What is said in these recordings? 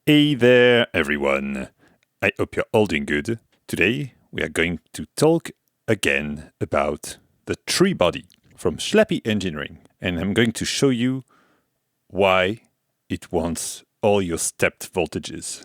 Hey there, everyone. I hope you're all doing good. Today, we are going to talk again about the tree body from Schlappi Engineering. And I'm going to show you why it wants all your stepped voltages.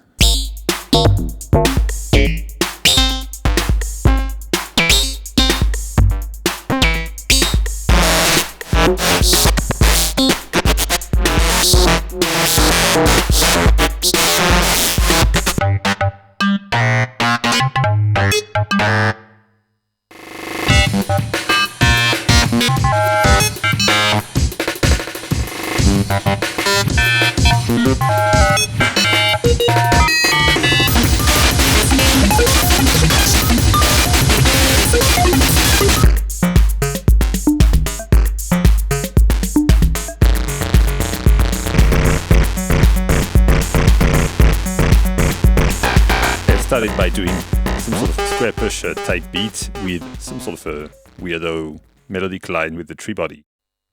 Started by doing some sort of square pusher type beat with some sort of a weirdo melodic line with the tree body.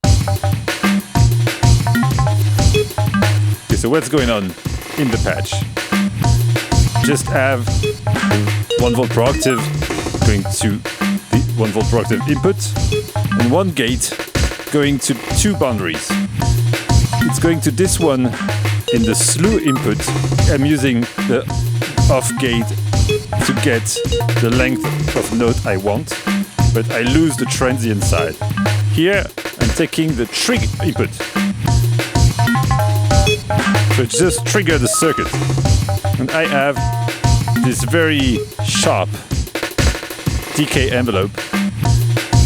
Okay, so what's going on in the patch? Just have 1 volt per octave going to the 1 volt per octave input and 1 gate going to 2 boundaries. It's going to this one in the slew input. I'm using the off gate to get the length of note I want, but I lose the transient side. Here I'm taking the trig input. So it just triggers the circuit. And I have this very sharp decay envelope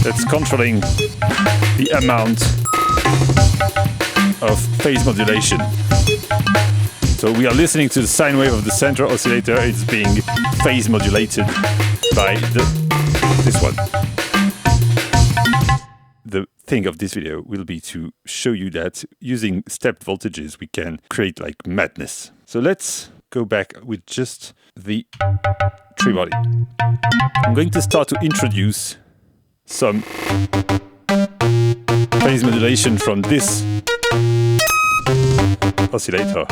that's controlling the amount of phase modulation. So we are listening to the sine wave of the center oscillator. It's being phase modulated by this one. The thing of this video will be to show you that using stepped voltages we can create like madness. So let's go back with just the tree body. I'm going to start to introduce some phase modulation from this oscillator.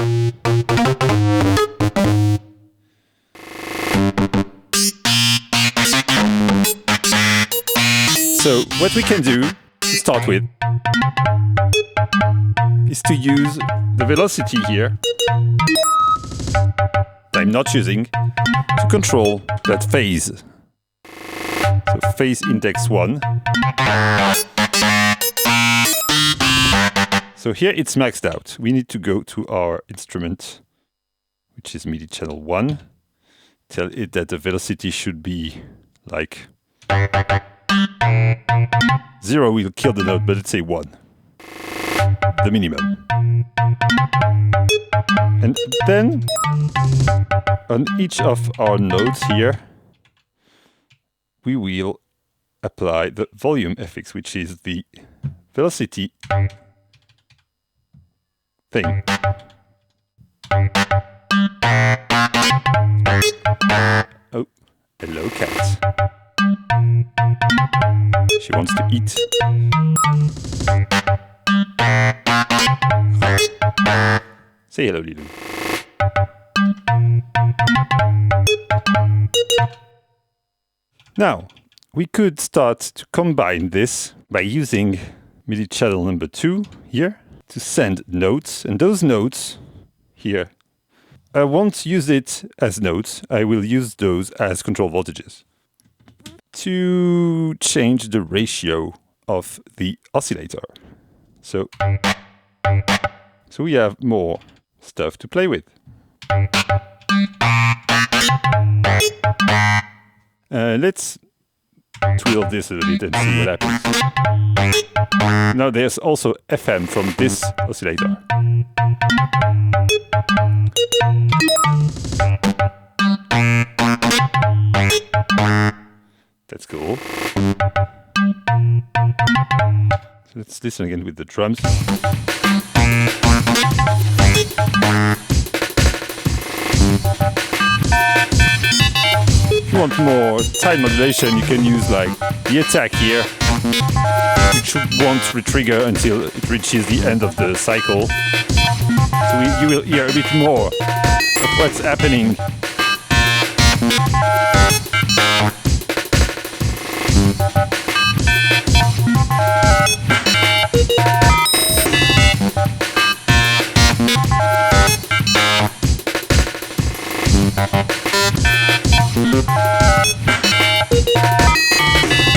So what we can do to start with is to use the velocity here that I'm not using to control that phase. So phase index 1. So here it's maxed out. We need to go to our instrument, which is MIDI channel 1. Tell it that the velocity should be like 0 will kill the note, but let's say 1. The minimum. And then on each of our nodes here, we will apply the volume FX, which is the velocity thing. Oh, hello cat. She wants to eat. Say hello, Lulu. Now, we could start to combine this by using MIDI channel number 2 here to send notes, and those notes here, I won't use it as notes, I will use those as control voltages to change the ratio of the oscillator. So we have more stuff to play with. Let's twirl this a little bit and see what happens. Now there's also FM from this oscillator. That's cool. So let's listen again with the drums. If you want more time modulation, you can use like the attack here, which won't re-trigger until it reaches the end of the cycle. So you will hear a bit more what's happening.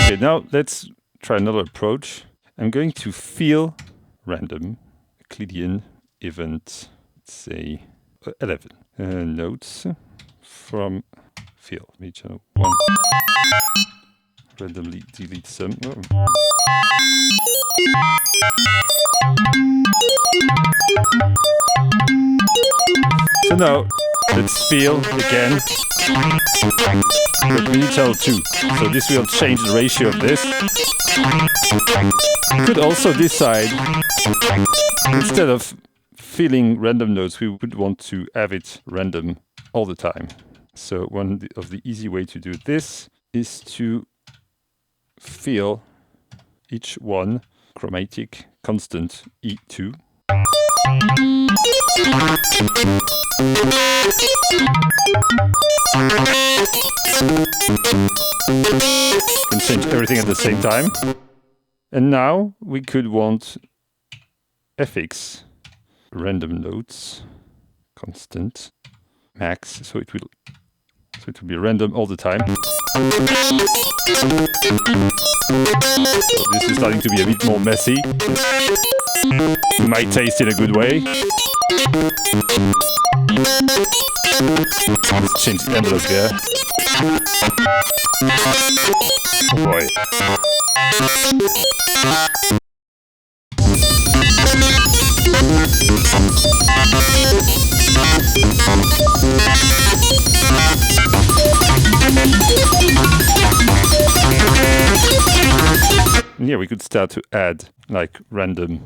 Okay, now let's try another approach. I'm going to feel random Euclidean event, let's say 11 notes from feel. Me channel 1. Randomly delete some. Oh. So now let's feel again. But we need channel 2. So this will change the ratio of this. We could also decide, instead of feeling random notes, we would want to have it random all the time. So one of the easy way to do this is to feel each one chromatic constant E2. Can change everything at the same time. And now we could want fx random notes constant max, so it will be random all the time. So this is starting to be a bit more messy. To my taste, in a good way. Let's change the envelope there. Oh boy. Yeah, we could start to add like random.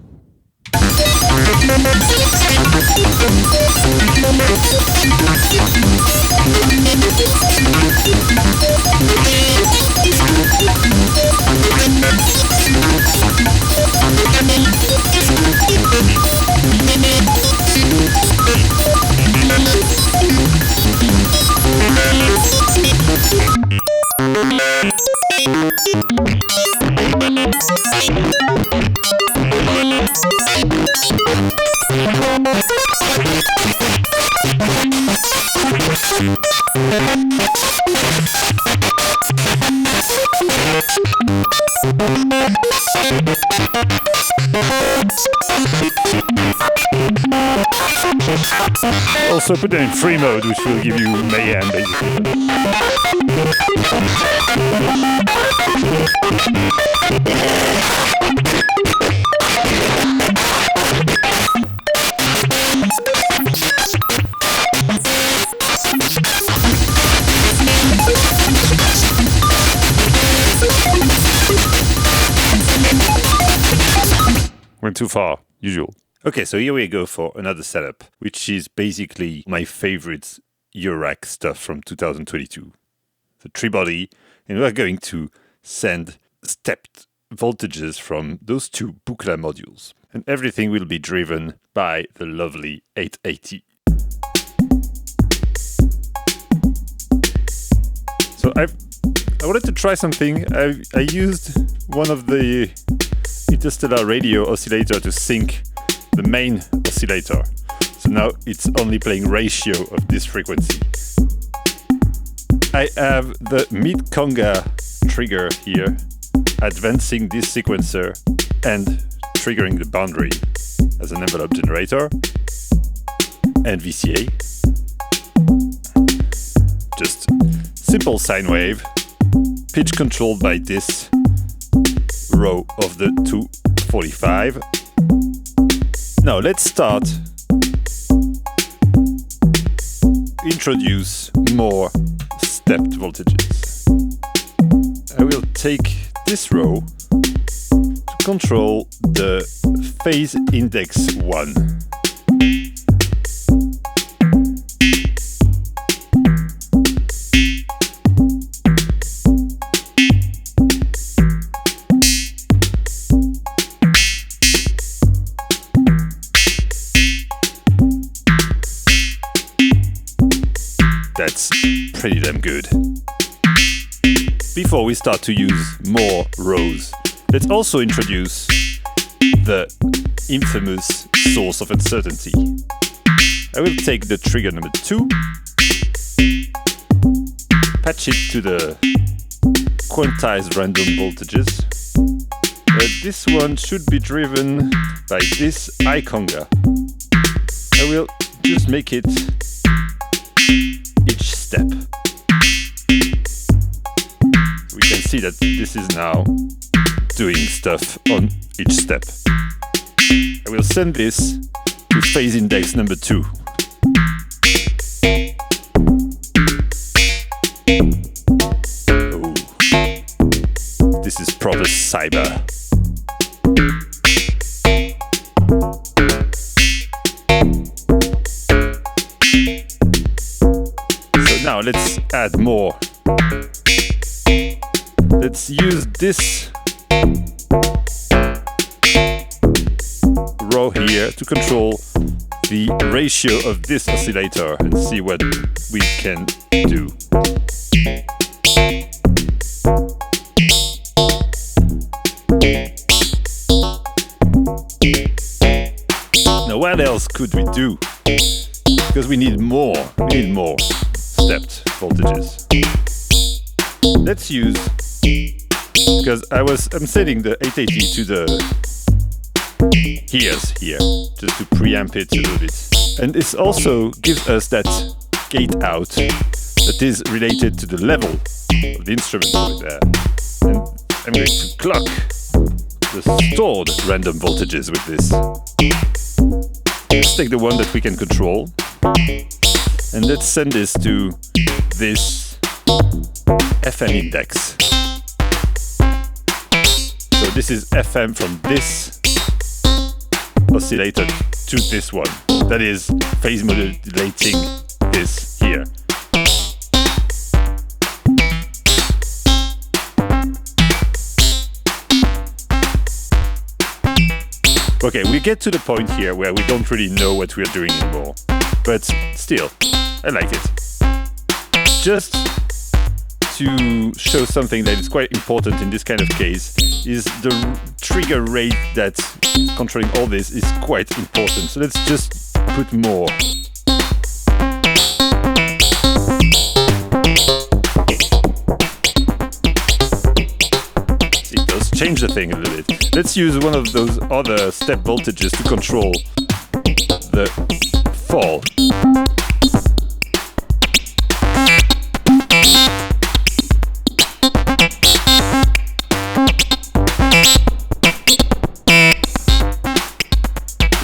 Also put it in free mode, which will give you mayhem, basically. Went too far, usual. Okay, so here we go for another setup, which is basically my favorite Eurorack stuff from 2022. The tree body, and we're going to send stepped voltages from those two Buchla modules. And everything will be driven by the lovely 880. So I wanted to try something. I used one of the interstellar radio oscillator to sync the main oscillator. So now it's only playing ratio of this frequency. I have the mid-conga trigger here, advancing this sequencer and triggering the boundary as an envelope generator, and VCA. Just simple sine wave, pitch controlled by this row of the 245. Now let's start. Introduce more stepped voltages. I will take this row to control the phase index 1. That's pretty damn good. Before we start to use more rows, let's also introduce the infamous source of uncertainty. I will take the trigger number 2, patch it to the quantized random voltages. This one should be driven by this I conga. I will just make it each step. We can see that this is now doing stuff on each step. I will send this to phase index number 2. Oh, this is proper cyber. So now let's add more. Let's use this row here to control the ratio of this oscillator and see what we can do. Now what else could we do? Because we need more stepped voltages. Let's use, because I'm setting the 880 to the here's here, just to preamp it a little bit. And this also gives us that gate out that is related to the level of the instrument over there. And I'm going to clock the stored random voltages with this. Let's take the one that we can control and let's send this to this FM index. So this is FM from this oscillator to this one. That is phase modulating this here. Okay, we get to the point here where we don't really know what we're doing anymore. But still, I like it. Just to show something that is quite important in this kind of case is the trigger rate that controlling all this is quite important. So let's just put more. See, it does change the thing a little bit. Let's use one of those other step voltages to control the fall.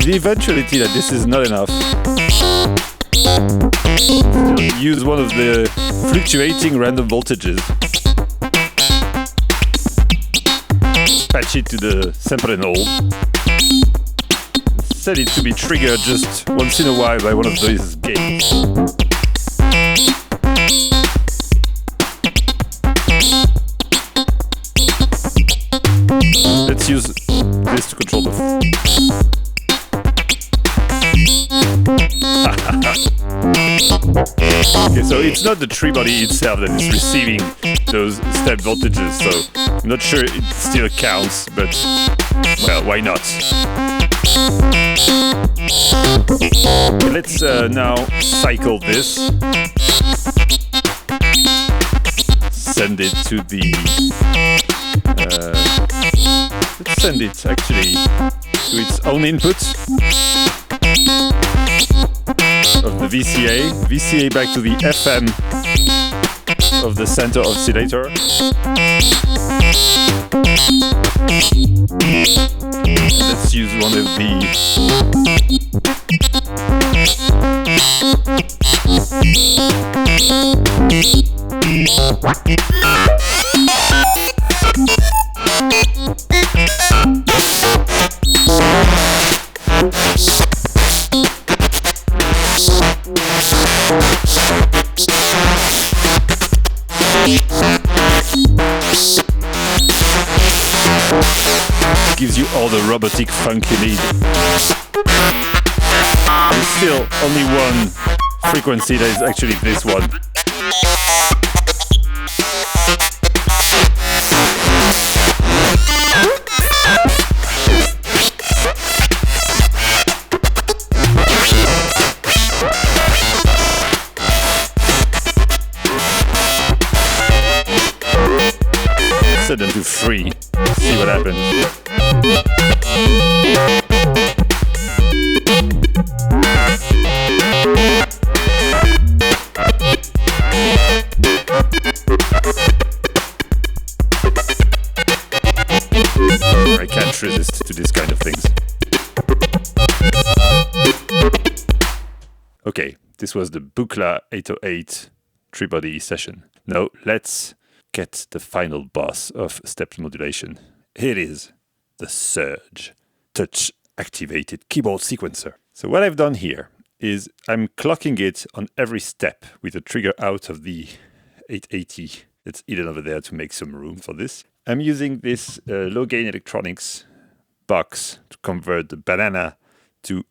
The eventuality that this is not enough, use one of the fluctuating random voltages, patch it to the sample and hold, set it to be triggered just once in a while by one of these gates. Let's use this to control the Okay, so it's not the tree body itself that is receiving those step voltages, so I'm not sure it still counts, but well, why not? Okay, let's now cycle this. Send it to the let's send it actually to its own input of the VCA back to the FM of the center oscillator. Let's use one of gives you all the robotic funk you need. There's still only one frequency that is actually this one. Set them to 3, see what happens. I can't resist to this kind of things. Okay, this was the Buchla 808 3-body session. Now let's get the final boss of stepped modulation. Here it is, the Surge touch activated keyboard sequencer. So what I've done here is I'm clocking it on every step with a trigger out of the 880 that's hidden over there to make some room for this. I'm using this low gain electronics box to convert the banana to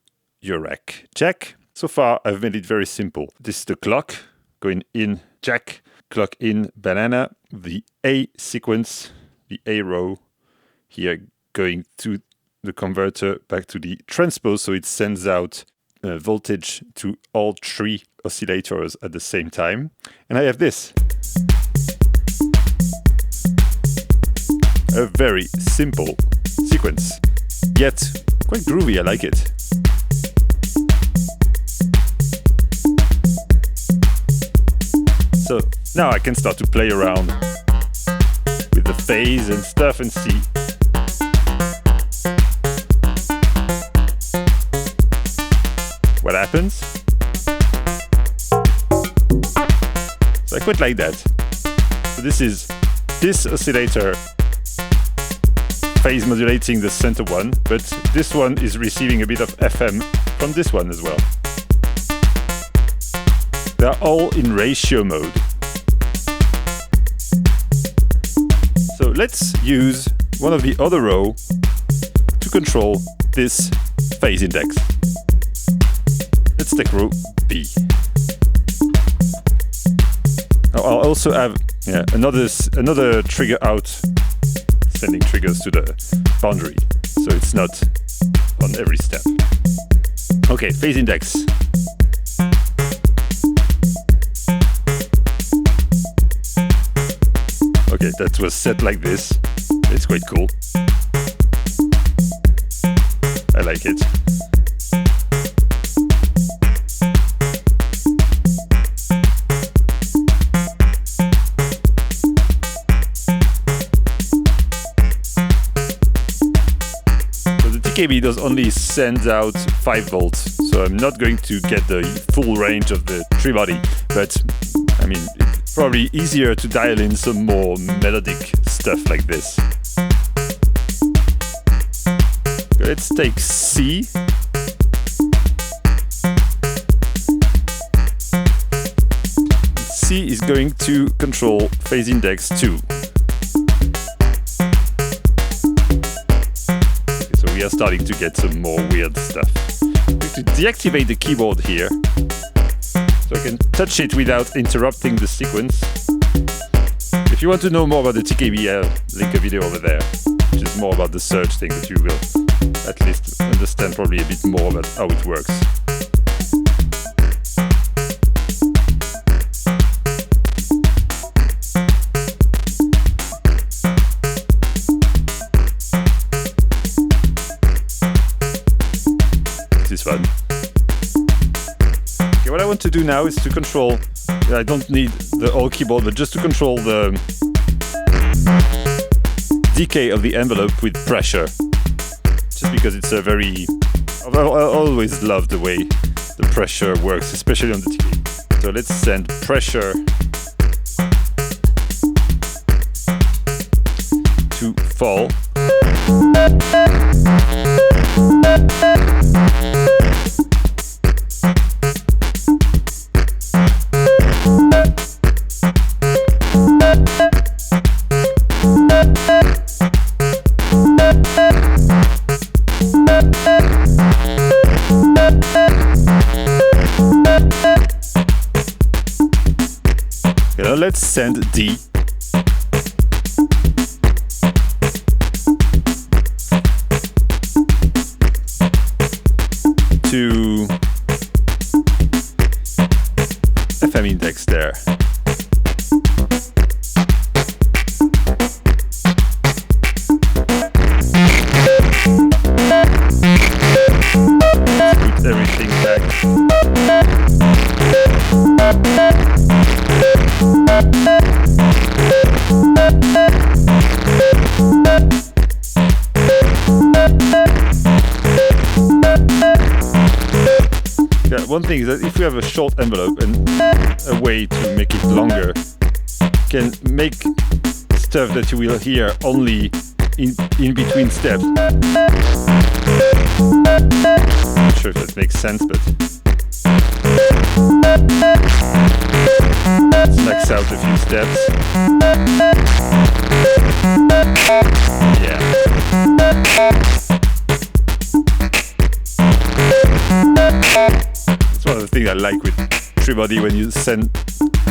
Eurorack jack. So far I've made it very simple. This is the clock going in jack, clock in banana, the A sequence, the A row here going to the converter back to the transpose, so it sends out voltage to all 3 oscillators at the same time. And I have this. A very simple sequence, yet quite groovy, I like it. So now I can start to play around with the phase and stuff and see. What happens? So I quite like that. So this is this oscillator phase modulating the center one, but this one is receiving a bit of FM from this one as well. They are all in ratio mode. So let's use one of the other row to control this phase index. Let's take row B. I'll also have another trigger out, sending triggers to the boundary, so it's not on every step. Okay, phase index. Okay, that was set like this. It's quite cool. I like it. TKB does only send out 5 volts, so I'm not going to get the full range of the 3-body, but I mean, it's probably easier to dial in some more melodic stuff like this. Let's take C. C is going to control phase index 2. We are starting to get some more weird stuff. We have to deactivate the keyboard here, so I can touch it without interrupting the sequence. If you want to know more about the TKB, I'll link a video over there, which is more about the Surge thing, that you will at least understand probably a bit more about how it works. Fun. Okay, what I want to do now is to control, I don't need the whole keyboard, but just to control the decay of the envelope with pressure. Just because it's a very, I always love the way the pressure works, especially on the TKB. So let's send pressure to fall. Okay, now let's send D. To FM index there. Put everything back. Yeah, one thing is that if we have a short envelope and a way to make it longer, can make stuff that you will hear only in between steps. Not sure if that makes sense, but let's max out a few steps. Yeah. It's one of the things I like with Tribody when you send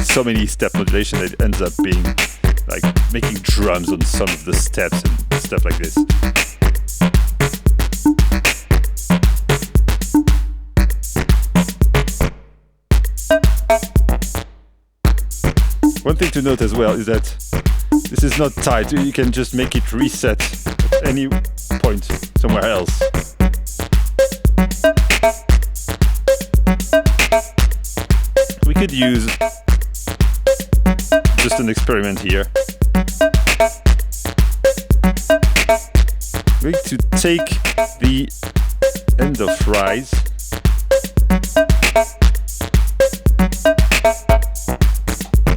so many step modulation, it ends up being like making drums on some of the steps and stuff like this. One thing to note as well is that this is not tied. You can just make it reset at any point somewhere else. We could use just an experiment here. We're going to take the end of rise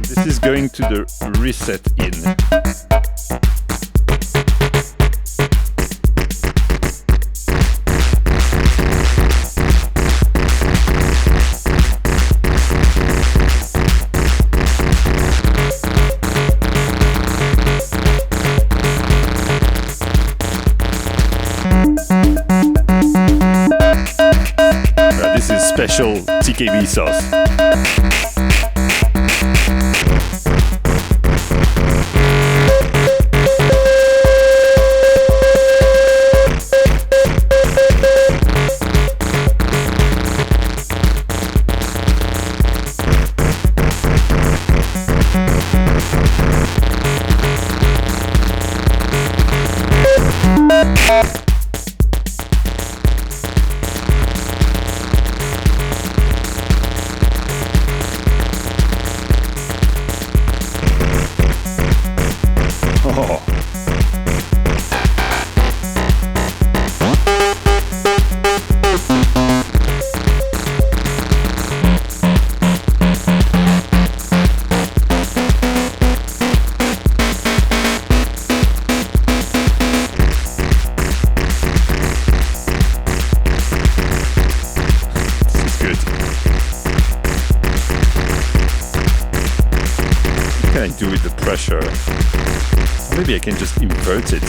this is going to the reset in. This is special TKB sauce. Oh. This is good. What can I do with the pressure? Maybe I can just invert it.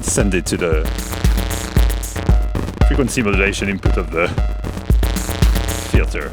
Send it to the frequency modulation input of the filter.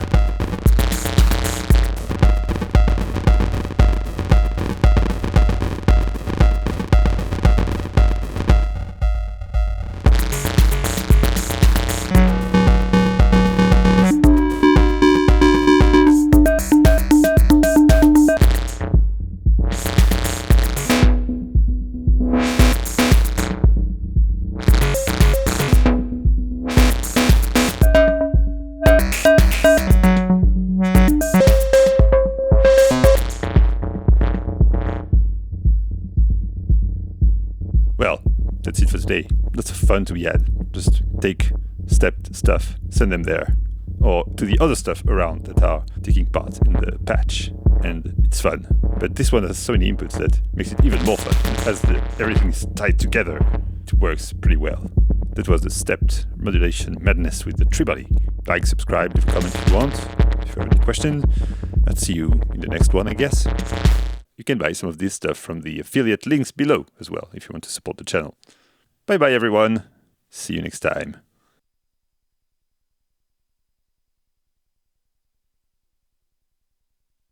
Well, that's it for today. Lots of fun to be had. Just take stepped stuff, send them there, or to the other stuff around that are taking part in the patch, and it's fun. But this one has so many inputs that makes it even more fun. As everything is tied together, it works pretty well. That was the stepped modulation madness with the Tribody. Like, subscribe, leave a comment if you want. If you have any questions, I'll see you in the next one, I guess. You can buy some of this stuff from the affiliate links below as well if you want to support the channel. Bye bye everyone. See you next time.